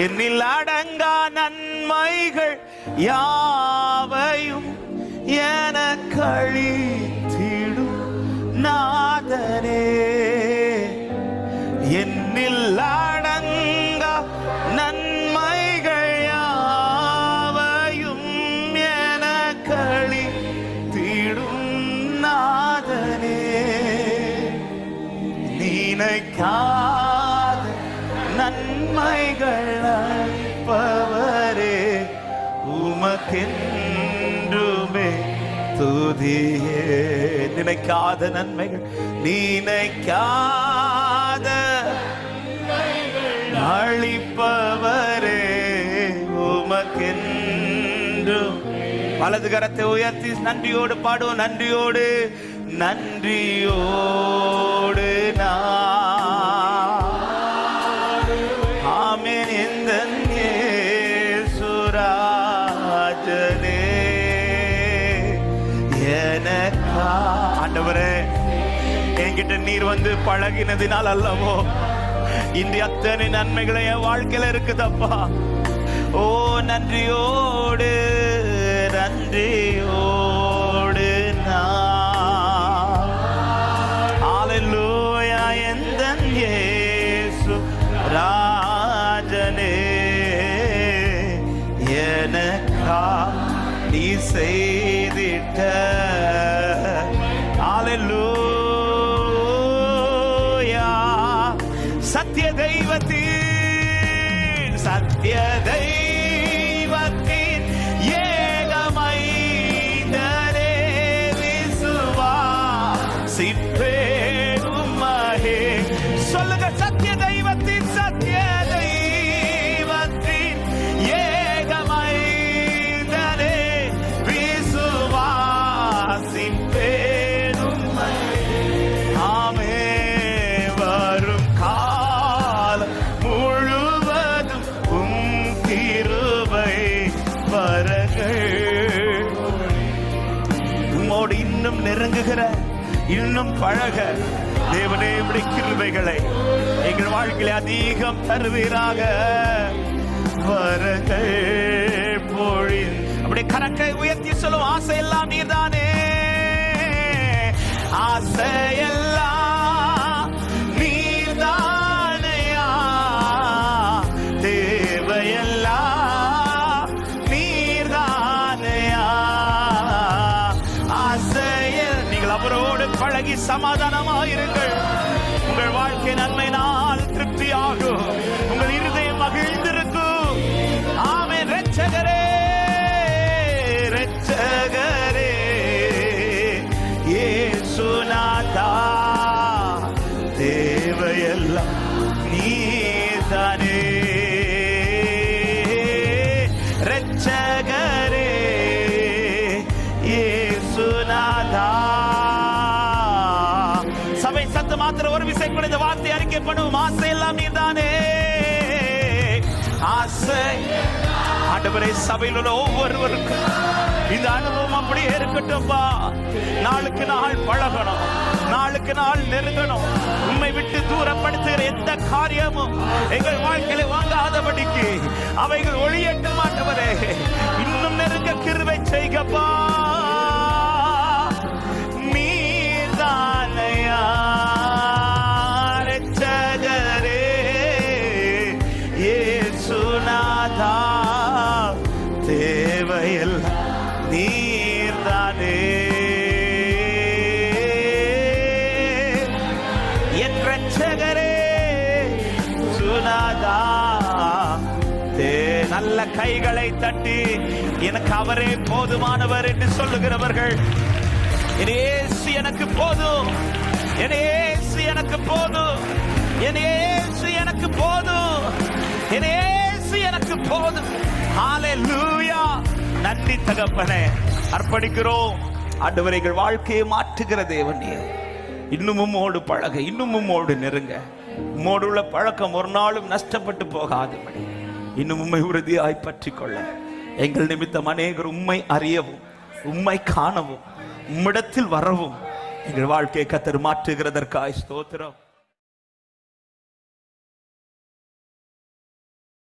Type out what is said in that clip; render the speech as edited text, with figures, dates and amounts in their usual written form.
என்னில் அடங்கா நன்மைகள் யாவையும் எனக்களித்திடும் நாதனே. என்னில் அடங்கா நன்மைகள் யாவையும் எனக்களித்திடும் நாதனே. நினைக்காத நன்மைகள் அளிப்பவரே, உமக்கென்றுமே துதியே. நினைக்காத நன்மைகள், நினைக்காத அளிப்பவரே, உமக்கென்றும். வலது கரத்தை உயர்த்தி நன்றியோடு பாடுவோம். நன்றியோடு நன்றியோடு ஆமென். இந்த சுராஜனே எனக்கா. ஆண்டவரே, என்கிட்ட நீர் வந்து பழகினதினால் அல்லவோ இந்த அத்தனை நன்மைகளை என் வாழ்க்கையில இருக்குதப்பா. ஓ நன்றியோடு நன்றியோடு ஹல்லேலூயா. எந்தன் இயேசு ராஜனே எனக்கா நீ செய்திட்ட. ஹல்லேலூயா. சத்திய தெய்வத்தின் சத்திய தெய்வத்தின் ஏகமைந்தரே விசுவாசிப்பேன் உம்மையே. சொல்லுங்க, சத்திய தெய்வத்தின் சத்திய தெய்வத்தின் ஏகமைந்தரே விசுவாசிப்பேன் உம்மையே. ஆமே. வரும் காலம் முழுவதும் உம் கிருபை வரங்கள் உம்மோடு இன்னும் நெருங்குகிற, இன்னும் பழக தேவனே இப்படி கிருபைகளை எங்கள் வாழ்க்கையில அதிகம் தருவீராக. வரங்கள் பொழில். அப்படி கரக்கை உயர்த்தி சொல்லும். ஆசையெல்லாம் நீர்தானே, ஆசையெல்லாம் நீர்தானையா, தேவையெல்லாம் நீர்தானையா. ஆசையில் நீங்கள் அவரோடு பழகி சமாதானமாயிருங்கள். உங்கள் வாழ்க்கை நன்மை நாள் திருப்தியாகும். உங்கள் இருதயம் மகிழ்ந்திருக்கும். ஆமென். இரட்சகரே இரட்சகரே இயேசுநாதா, தேவையெல்லாம் நீர்தானே. இரட்சகரே இயேசுநாதா. சபை சத்து மாத்திர ஒரு விசை கூட இந்த வார்த்தை அறிக்கை பண்ணுவோம். ஆசை எல்லாம் நீர்தானே. ஆசை. ஆண்டவரே, சபையில் உள்ள ஒவ்வொருவருக்கும் இந்த அனுபவம் அப்படியே இருக்கட்டும்பா. நாளுக்கு நாள் பழகணும், நாளுக்கு நாள் நெருங்கணும். உம்மை விட்டு தூரப்படுத்துகிற எந்த காரியமும் எங்கள் வாழ்க்கையில வாங்காதபடிக்கு அவைகள் ஒளியட்ட மாட்டவரே. இன்னும் நெருங்க கிருபை செய்கப்பா. நீர்தானையா இரட்சகரே இயேசுநாதா, தேவையெல்லாம் நீர்தானே. என் இரட்சகரே சுனாதா. நல்ல கைகளை தட்டி எனக்கு அவரே போதுமானவர் என்று சொல்லுகிறவர்கள், என் இயேசு எனக்கு போதும், என் இயேசு எனக்கு போதும், என் இயேசு எனக்கு போதும், என் இயேசு எனக்கு போதும். ஹல்லேலூயா. நன்றி தகப்பனே, அர்ப்பணிக்கிறோம். ஆண்டவரே, எங்கள் வாழ்க்கையை மாற்றுகிற தேவன் நீர். இன்னும் உம்மோடு பழக, இன்னும் உம்மோடு நெருங்க. உம்மோடு உள்ள பழக்கம் ஒரு நாளும் நஷ்டப்பட்டு போகாதபடி இன்னும் உம்மை உறுதியாய் பற்றிக் கொள்ள எங்கள் நிமித்தம் அநேகர் உம்மை அறியவும், உம்மை காணவும், உம்மிடத்தில் வரவும் எங்கள் வாழ்க்கையை கர்த்தர் மாற்றுகிறதற்காய் ஸ்தோத்திரம்.